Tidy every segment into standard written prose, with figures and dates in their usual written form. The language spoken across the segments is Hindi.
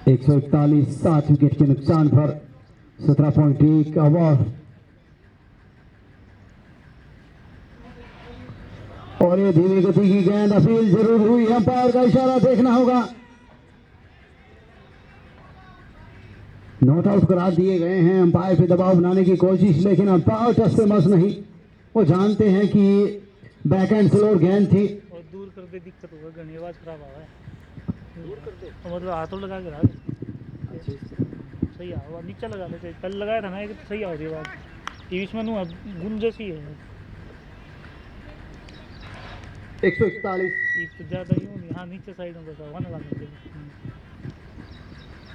141 7 विकेट के नुकसान पर 17.1 ओवर। और ये धीमी गति की गेंद अपील जरूर हुई, अंपायर का इशारा देखना होगा। नॉट आउट करार दिए गए हैं, अंपायर पे दबाव बनाने की कोशिश, लेकिन अंपायर टस से मस नहीं। वो जानते हैं कि बैकहैंड स्लोअर गेंद थी। और दूर कर दे, दिक्कत होगा, घनी आवाज खराब आ रहा है। दूर कर दे मतलब हाथों लगा के रहा सही आवाज नीचे लगा ले, पहले लगाया था ना एक तो सही आ रही आवाज, इसमें नु गुंज जैसी है। 141 तो ज्यादा यूं नहीं, हाँ नीचे साइड में बसा हुआ ना लगाने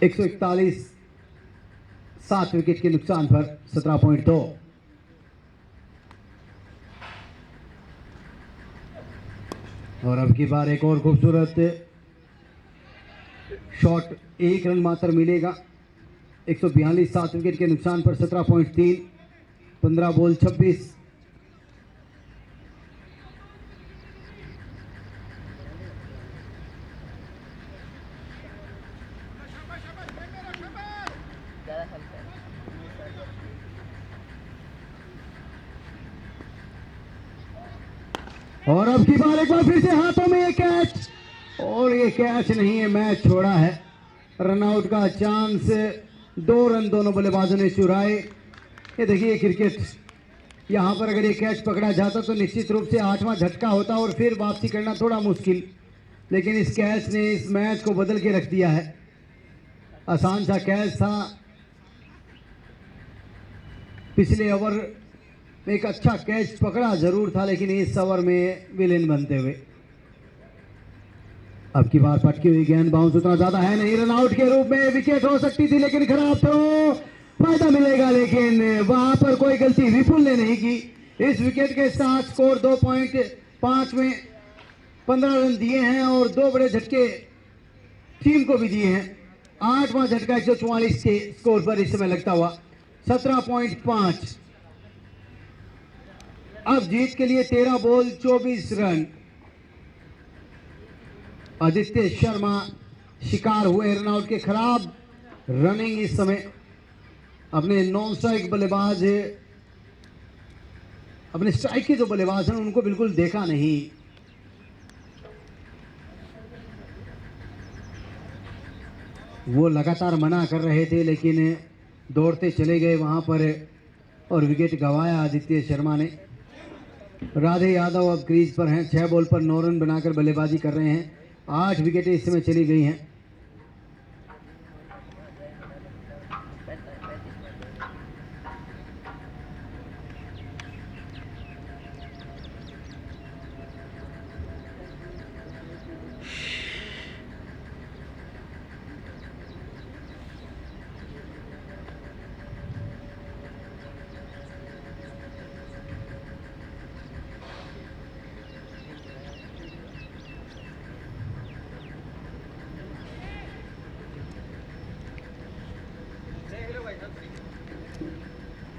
141 7 विकेट के नुकसान पर 17.2। और अब की बार एक और खूबसूरत शॉट, 1 रन मात्र मिलेगा। 142 7 विकेट के नुकसान पर 17.3, 15 बॉल 26। और अब की बार एक बार फिर से हाथों में ये कैच, और ये कैच नहीं है, मैच छोड़ा है। रनआउट का चांस, 2 रन दोनों बल्लेबाजों ने चुराए। ये देखिए क्रिकेट, यहाँ पर अगर ये कैच पकड़ा जाता तो निश्चित रूप से 8वां झटका होता और फिर वापसी करना थोड़ा मुश्किल, लेकिन इस कैच ने इस मैच को बदल के रख दिया है। आसान सा कैच था, पिछले ओवर एक अच्छा कैच पकड़ा जरूर था, लेकिन इस ओवर में विलेन बनते हुए। अब की बार पटकी हुई गेंद, बाउंस उतना ज्यादा है नहीं, रन आउट के रूप में विकेट हो सकती थी, लेकिन खराब थ्रो, फायदा मिलेगा, लेकिन वहां पर कोई गलती विपुल ने नहीं की। इस विकेट के साथ स्कोर 2.5 में 15 रन दिए हैं और 2 बड़े झटके टीम को भी दिए हैं। 8वां झटका 144 के स्कोर पर इस समय लगता हुआ 17.5। अब जीत के लिए 13 बॉल 24 रन। आदित्य शर्मा शिकार हुए रनआउट के, खराब रनिंग इस समय। अपने नॉन स्ट्राइक बल्लेबाज, अपने स्ट्राइक के जो बल्लेबाज हैं उनको बिल्कुल देखा नहीं। वो लगातार मना कर रहे थे, लेकिन दौड़ते चले गए वहां पर और विकेट गंवाया आदित्य शर्मा ने। राधे यादव अब क्रीज पर हैं, 6 बॉल पर 9 रन बनाकर बल्लेबाजी कर रहे हैं। 8 विकेटें इस समय चली गई हैं।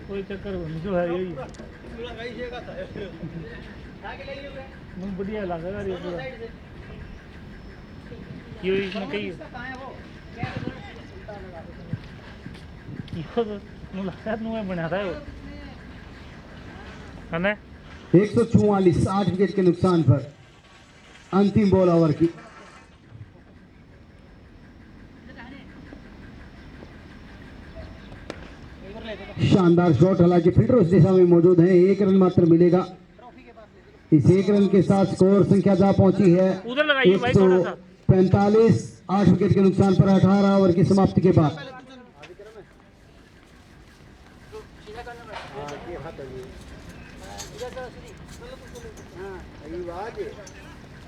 कोई चक्कर जो है यही बढ़िया लगा ये इसमें कई मुलाकात बना था वो है ना। 144 8 विकेट के नुकसान पर अंतिम बॉल ओवर की। शानदार शॉट, हालांकि फील्डर उस दिशा में मौजूद हैं। 1 रन मात्र मिलेगा। इस 1 रन के साथ स्कोर संख्या जा पहुंची है 145। 8 विकेट के नुकसान पर 18 ओवर की समाप्ति के बाद।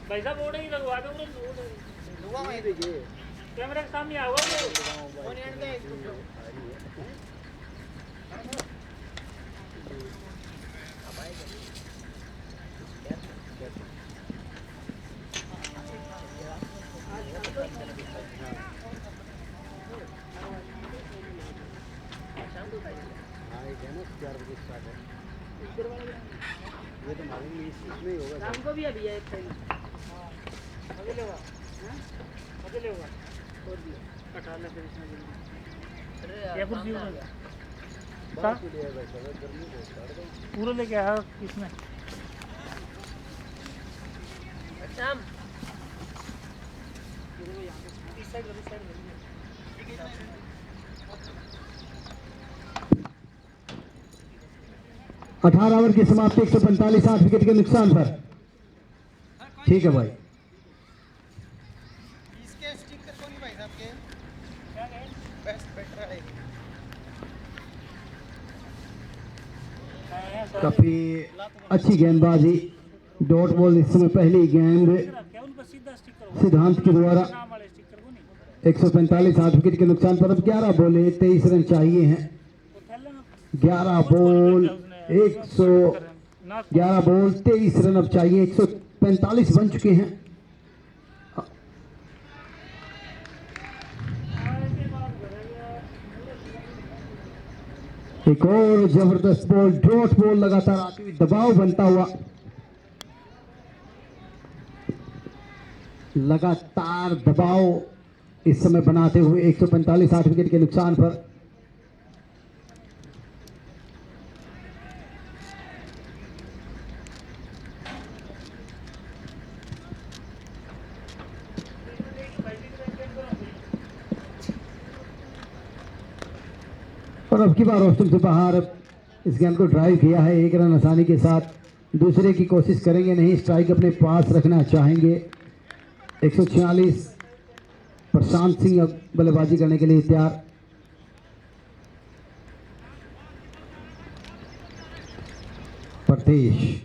भाई साहब बोर्ड ही लगवा दो, कैमरे के सामने आओगे। ये तो मालूम इसमें ही होगा। शाम को भी अभी है एक टाइम अगले होगा, अगले होगा छोड़ दिया। कटा ले फिर इसमें जल्दी। या कुर्सी सा पूरा लेके आया इसमें। इस साइड वाली साइड 18 ओवर की समाप्ति 145 8 विकेट के नुकसान पर। ठीक है भाई। इसके स्टिकर कौन भाई साहब के बेस्ट बेटर है। काफी अच्छी गेंदबाजी, डॉट बॉल इस समय पहली गेंद क्या उनका सीधा स्टिकर होगा सिद्धांत के द्वारा नाम वाले स्टिकर को नहीं 145 8 विकेट के नुकसान पर। अब 11 बॉले 23 रन चाहिए हैं। वो थैले में 11 बॉल 11 बॉल 23 रन अब चाहिए। 145 बन चुके हैं। एक और जबरदस्त बॉल, डॉट बॉल लगातार आती हुई, दबाव बनता हुआ लगातार दबाव इस समय बनाते हुए 145 8 विकेट के नुकसान पर। और अब की बार ऑस्टम से बाहर इस गेंद को ड्राइव किया है। 1 रन आसानी के साथ, दूसरे की कोशिश करेंगे नहीं, स्ट्राइक अपने पास रखना चाहेंगे। 146 प्रशांत सिंह अब बल्लेबाजी करने के लिए तैयार। प्रतेश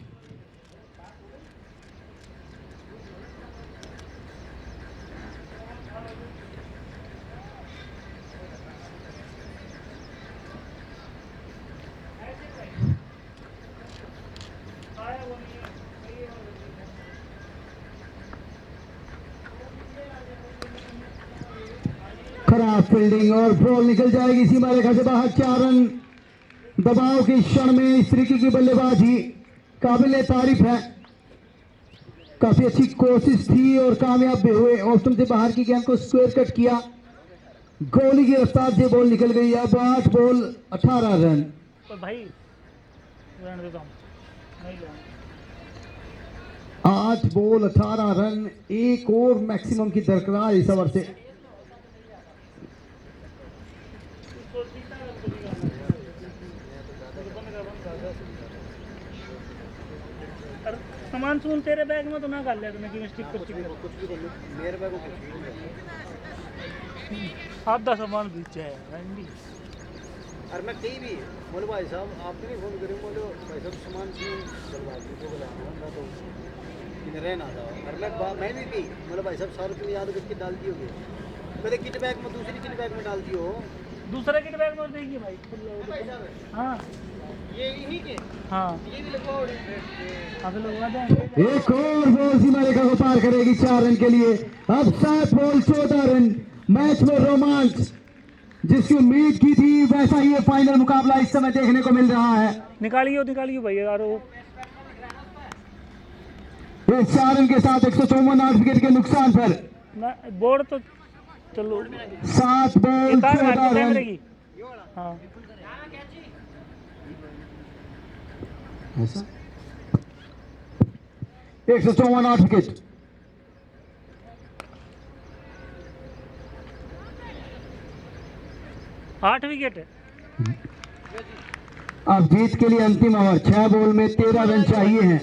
खराब फील्डिंग और बॉल निकल जाएगी सीमा रेखा से बाहर। 4 रन दबाव के क्षण में इस तरीके की बल्लेबाजी काबिल तारीफ है। काफी अच्छी कोशिश थी और कामयाब भी हुए। ऑस्टम से बाहर की गेंद को स्क्वायर कट किया, गोली की रफ्तार से बॉल निकल गई। अब 8 बॉल 18 रन। तो भाई रहने देता हूं, नहीं ले 8 बॉल 18 रन, एक और मैक्सिमम की दरकरार इस ओवर से। सामान सुन तेरे बैग में तो ना कर लिया तूने कि स्टिक कर स्टिक कुछ भी कर लो मेरे बैग को कुछ भी नहीं। आधा सामान बीच है रंडी। और मैं कहीं भी बोले भाई साहब आपने नहीं फोन करे, बोले भाई साहब सामान से चलवा दीजिए, बोला ना तो इन्हें रहना था। और मैं भी गई, बोले भाई साहब 100 रुपये याद करके डाल दियोगे, पहले किट बैग में दूसरी किट बैग में डाल दियो। दूसरे किट बैग में देंगे भाई। हाँ ये इन्हीं के, हाँ ये भी लगवाओ। अभी लोग आ जाएंगे। एक और बॉल सीमा रेखा को पार करेगी 4 रन के लिए। अब 7 बॉल 14 रन। मैच में रोमांच जिसकी उम्मीद की थी वैसा ही ये फाइनल मुकाबला इस समय देखने को मिल रहा है। निकालियो भैया यार वो इस 4 रन के साथ 154 8 विकेट के नुकसान पर। बोर्ड तो चलो 7 बॉल 14 रन। हाँ 154 8 विकेट। आठ विकेट है। अब जीत के लिए अंतिम ओवर। 6 बॉल में 13 रन चाहिए हैं।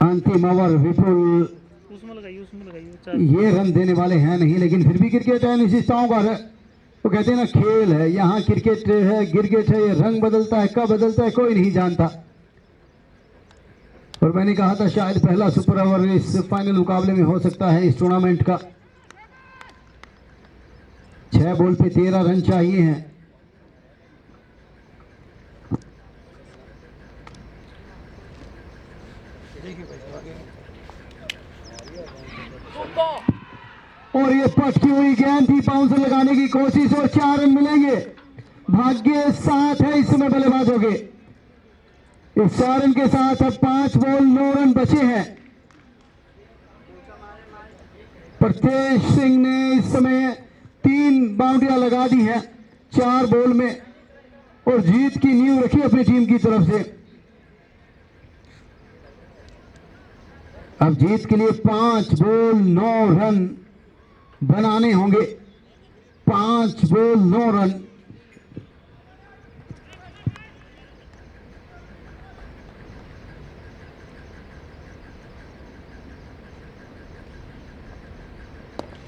अंतिम ओवर विपुल उसमें लगाइए ये रन देने वाले हैं नहीं, लेकिन फिर भी क्रिकेट है विशिष्टताओं का। वो कहते हैं ना खेल है, यहाँ क्रिकेट है, गिरगिट है, ये रंग बदलता है, कब बदलता है कोई नहीं जानता। और मैंने कहा था शायद पहला सुपर ओवर इस फाइनल मुकाबले में हो सकता है इस टूर्नामेंट का। 6 बॉल पे 13 रन चाहिए हैं। और ये पटकी हुई गेंद थी, बाउंसर लगाने की कोशिश और 4 रन मिलेंगे। भाग्य साथ है इस समय बल्लेबाजों के। इस 4 रन के साथ अब 5 बॉल 9 रन बचे हैं। प्रतेश सिंह ने इस समय 3 बाउंड्रियां लगा दी है 4 बॉल में और जीत की नींव रखी अपनी टीम की तरफ से। अब जीत के लिए 5 बॉल 9 रन बनाने होंगे। 5 ball 9 run.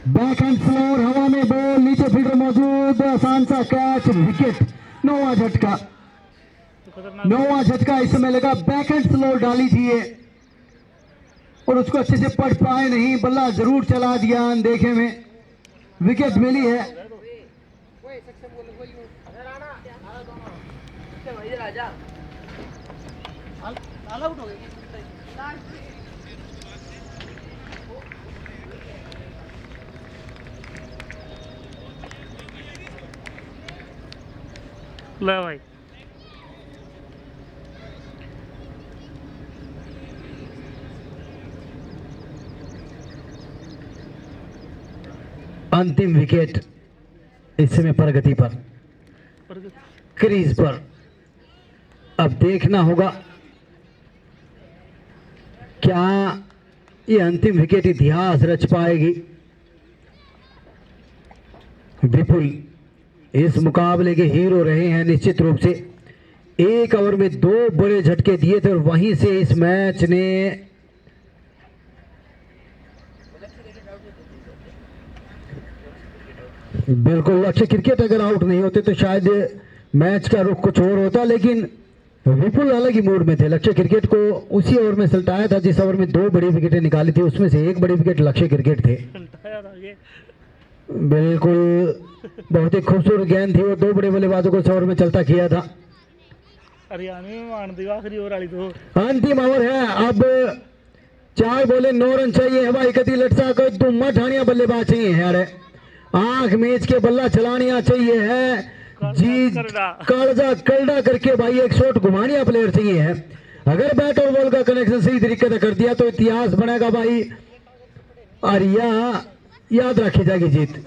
Back and floor, हवा में बॉल, नीचे फील्डर मौजूद, आसान सा कैच, विकेट। 9वां झटका, तो खतरनाक 9वां झटका इस समय लगा। बैक एंड फ्लोर डाली थी ये और उसको अच्छे से पढ़ पाए नहीं, बल्ला जरूर चला दिया अनदेखे में, विकेट मिली है। ले भाई। अंतिम विकेट इस समय प्रगति पर, क्रीज पर। अब देखना होगा क्या ये अंतिम विकेट इतिहास रच पाएगी। विपुल इस मुकाबले के हीरो रहे हैं निश्चित रूप से। 1 ओवर में 2 बड़े झटके दिए थे और वहीं से इस मैच ने बिल्कुल अच्छे क्रिकेट अगर आउट नहीं होते तो शायद मैच का रुख कुछ और होता, लेकिन विपुल अलग ही मूड में थे। लक्ष्य क्रिकेट को उसी ओवर में सल्टाया था जिस ओवर में 2 बड़ी विकेटें निकाली थी, उसमें से 1 बड़ी विकेट लक्ष्य क्रिकेट थे। बिल्कुल बहुत ही खूबसूरत गेंद थी और 2 बड़े बल्लेबाजों को इस ओवर में चलता किया था। हरियाणा में मान दी आखिरी ओवर वाली तो अंतिम ओवर है। अब 4 बॉलें 9 रन चाहिए। हवाई गति लटसा कर दुम्मा ठानिया बल्लेबाज चाहिए है। अरे आंख मेज के बल्ला चलानिया चाहिए है जी, कर्जा कलडा करके भाई एक शॉट घुमानिया प्लेयर चाहिए है। अगर बैट और बॉल का कनेक्शन सही तरीके से कर दिया तो इतिहास बनेगा भाई और याद रखी जाएगी जीत।